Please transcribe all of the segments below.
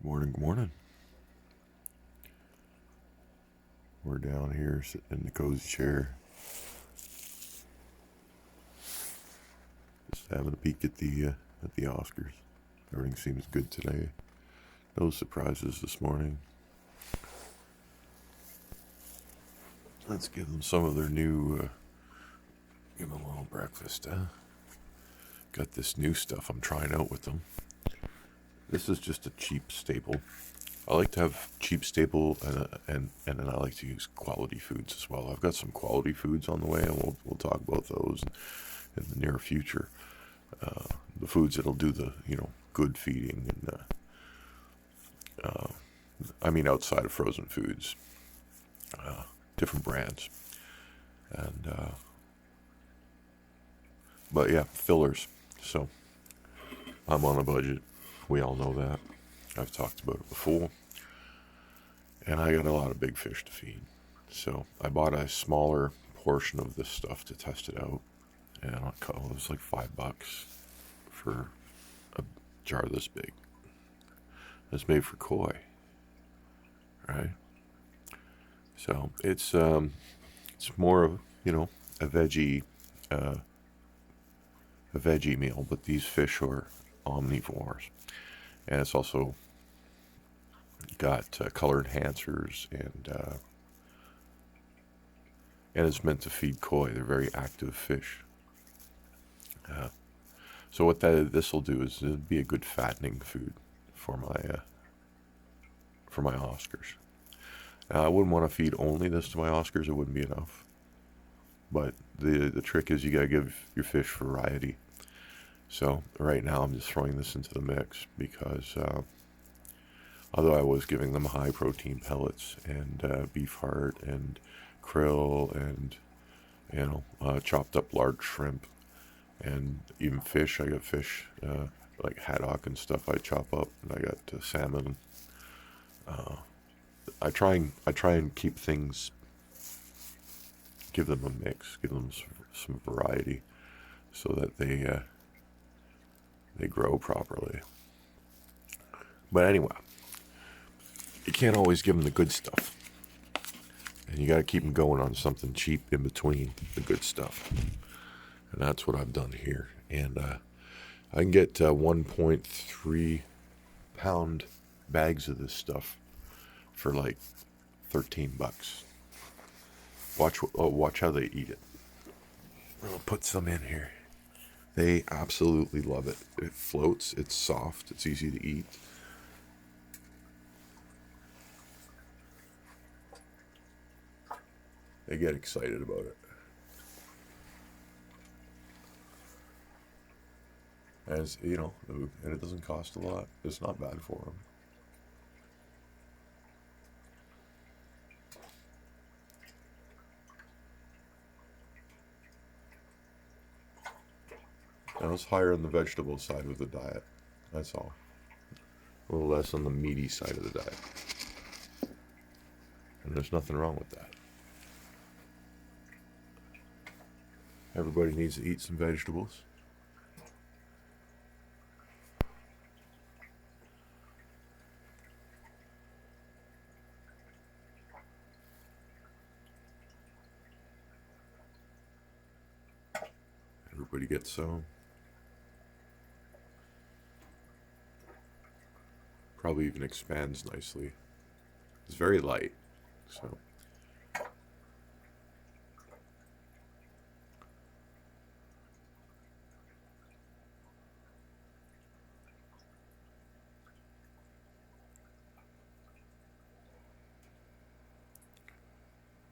Good morning, good morning. We're down here sitting in the cozy chair, just having a peek at the Oscars. Everything seems good today. No surprises this morning. Let's give them some of their new. Give them a little breakfast. Got this new stuff I'm trying out with them. This is just a cheap staple. I like to have cheap staple, and then I like to use quality foods as well. I've got some quality foods on the way, and we'll talk about those in the near future. The foods that'll do the good feeding, and I mean outside of frozen foods, different brands, and but yeah, fillers. So I'm on a budget. We all know that. I've talked about it before. And I got a lot of big fish to feed. So I bought a smaller portion of this stuff to test it out. And it was like $5 for a jar this big. It's made for koi. Right? So it's more of, a veggie meal, but these fish are omnivores. And it's also got color enhancers, and it's meant to feed koi. They're very active fish. So what this will do is it'd be a good fattening food for my Oscars. I wouldn't want to feed only this to my Oscars. It wouldn't be enough. But the trick is you gotta give your fish variety. So right now I'm just throwing this into the mix because although I was giving them high protein pellets and beef heart and krill and chopped up large shrimp and even fish. I got fish like haddock and stuff I chop up, and I got salmon. I try and keep things, give them a mix, give them some variety, so that they grow properly. But anyway, you can't always give them the good stuff, and you got to keep them going on something cheap in between the good stuff, and that's what I've done here. And I can get 1.3 pound bags of this stuff for like $13. Watch how they eat it. I'll put some in here. They absolutely love it. It floats, it's soft, it's easy to eat. They get excited about it. As and it doesn't cost a lot. It's not bad for them. Now it's higher on the vegetable side of the diet. That's all. A little less on the meaty side of the diet. And there's nothing wrong with that. Everybody needs to eat some vegetables. Everybody gets some. Probably even expands nicely. It's very light, so.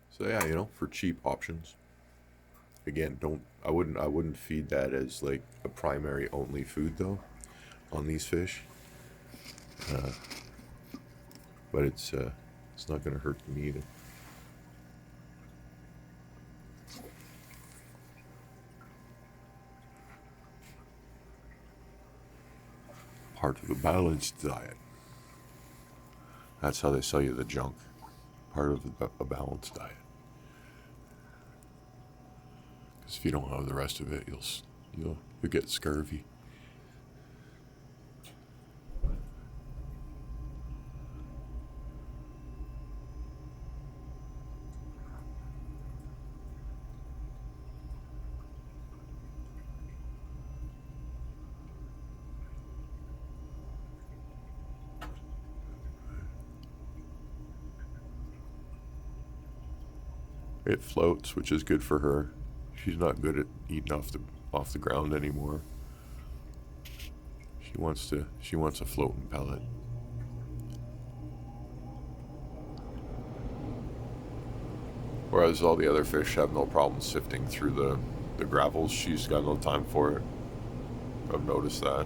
So yeah, for cheap options. Again, I wouldn't feed that as like a primary only food though on these fish. But it's not going to hurt them either. Part of a balanced diet. That's how they sell you the junk. Part of a balanced diet. Because if you don't have the rest of it, you'll get scurvy. It floats, which is good for her. She's not good at eating off the ground anymore. She wants a floating pellet. Whereas all the other fish have no problem sifting through the gravels, she's got no time for it. I've noticed that.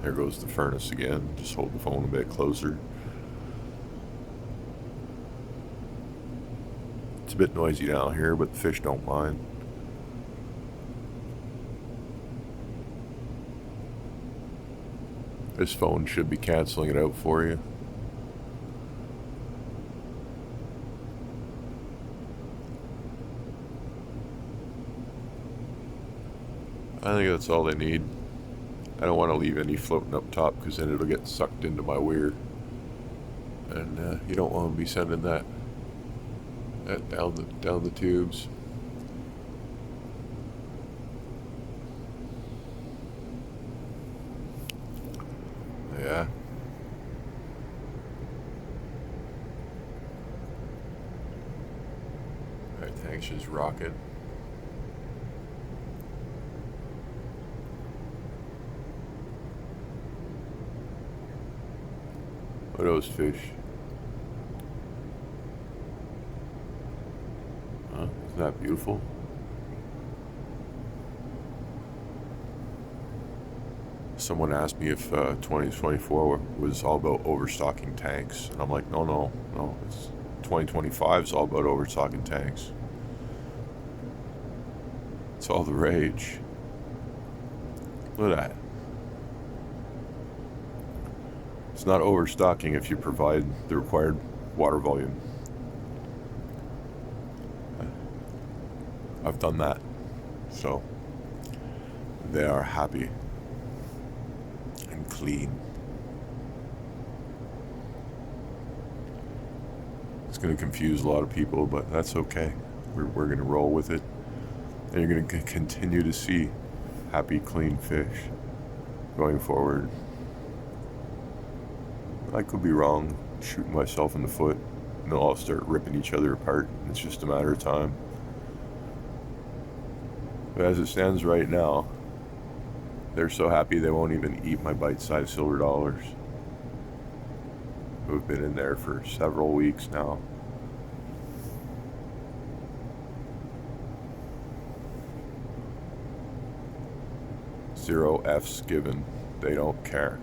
There goes the furnace again. Just hold the phone a bit closer. It's a bit noisy down here, but the fish don't mind. This phone should be canceling it out for you. I think that's all they need. I don't want to leave any floating up top because then it'll get sucked into my weir. And you don't want to be sending that down the tubes. Yeah. Alright, thanks, just rocking. What are those fish? Huh? Isn't that beautiful? Someone asked me if 2024 was all about overstocking tanks, and I'm like, no. It's 2025 is all about overstocking tanks. It's all the rage. Look at that. It's not overstocking if you provide the required water volume. I've done that. So they are happy and clean. It's going to confuse a lot of people, but that's okay. We're going to roll with it. And you're going to continue to see happy, clean fish going forward. I could be wrong, shooting myself in the foot, and they'll all start ripping each other apart. It's just a matter of time. But as it stands right now, they're so happy they won't even eat my bite-sized silver dollars. Who've been in there for several weeks now. Zero F's given. They don't care.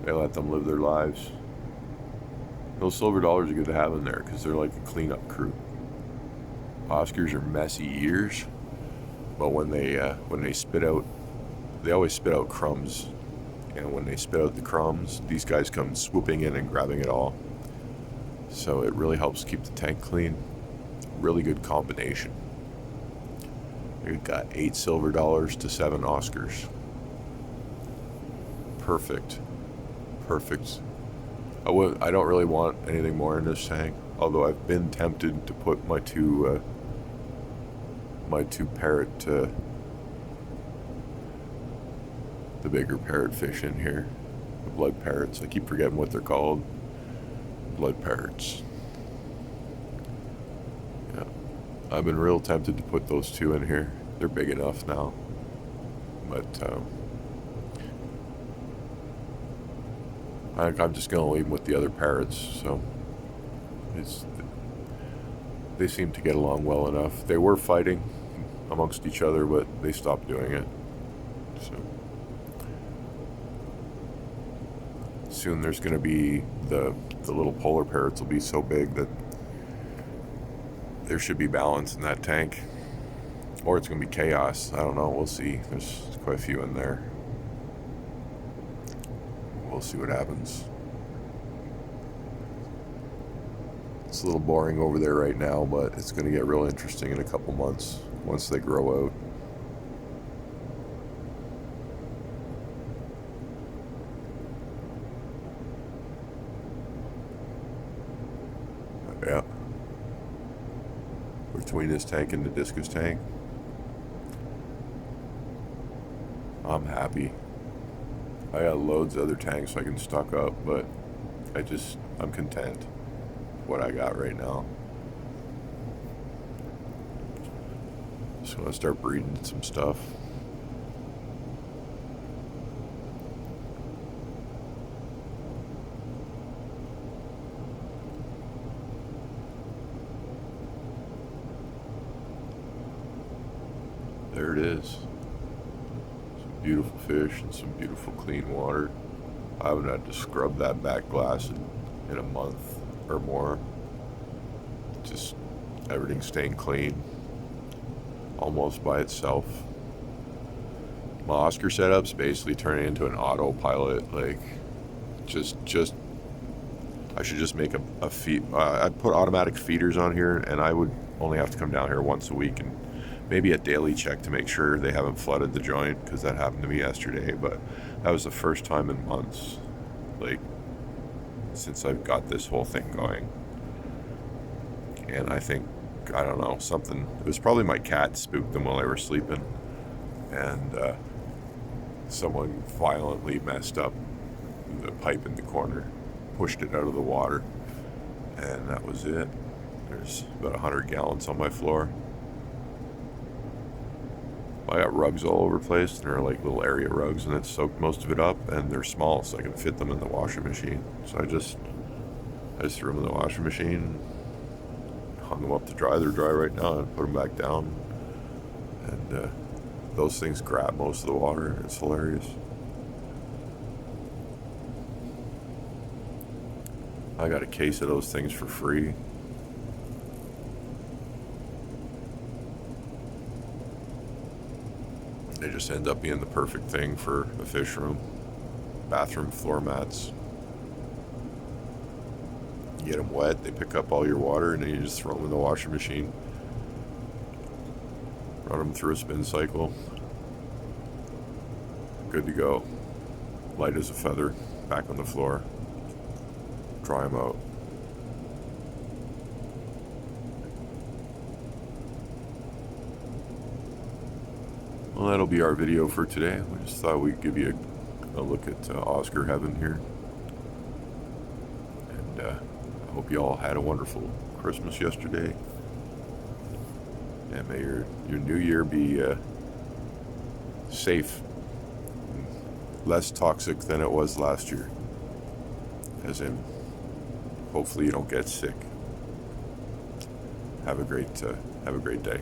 They let them live their lives. Those silver dollars are good to have in there because they're like a cleanup crew. Oscars are messy eaters, but when they spit out, they always spit out crumbs. And when they spit out the crumbs, these guys come swooping in and grabbing it all. So it really helps keep the tank clean. Really good combination. We've got 8 silver dollars to 7 Oscars. Perfect. I don't really want anything more in this tank, although I've been tempted to put my two parrot, the bigger parrotfish in here, the blood parrots. I keep forgetting what they're called. Blood parrots. Yeah, I've been real tempted to put those 2 in here. They're big enough now, but I'm just going to leave them with the other parrots, so they seem to get along well enough. They were fighting amongst each other, but they stopped doing it. So soon there's going to be the little polar parrots will be so big that there should be balance in that tank, or it's going to be chaos. I don't know. We'll see. There's quite a few in there. We'll see what happens. It's a little boring over there right now, but it's going to get real interesting in a couple months once they grow out. Yeah. Between this tank and the discus tank, I'm happy. I got loads of other tanks I can stock up, but I'm content with what I got right now. Just want to start breeding some stuff. There it is. Some beautiful fish and some beautiful clean water. I haven't had to scrub that back glass in a month or more. Just everything staying clean, almost by itself. My Oscar setup's basically turning into an autopilot. Like, just I should just make a feed. I'd put automatic feeders on here, and I would only have to come down here once a week and maybe a daily check to make sure they haven't flooded the joint, because that happened to me yesterday. But that was the first time in months, like, since I've got this whole thing going. And I think, I don't know, something, it was probably my cat spooked them while they were sleeping, and someone violently messed up the pipe in the corner, pushed it out of the water, and that was it. There's about 100 gallons on my floor. I got rugs all over the place, and they're like little area rugs, and it soaked most of it up, and they're small, so I can fit them in the washing machine. So I just threw them in the washing machine, hung them up to dry. They're dry right now, and put them back down. And those things grab most of the water. It's hilarious. I got a case of those things for free. They just end up being the perfect thing for a fish room. Bathroom floor mats. You get them wet, they pick up all your water, and then you just throw them in the washing machine. Run them through a spin cycle. Good to go. Light as a feather. Back on the floor. Dry them out. Well, that'll be our video for today. We just thought we'd give you a look at Oscar heaven here. And I hope you all had a wonderful Christmas yesterday. And may your new year be safe, less toxic than it was last year. As in, hopefully you don't get sick. Have a great day.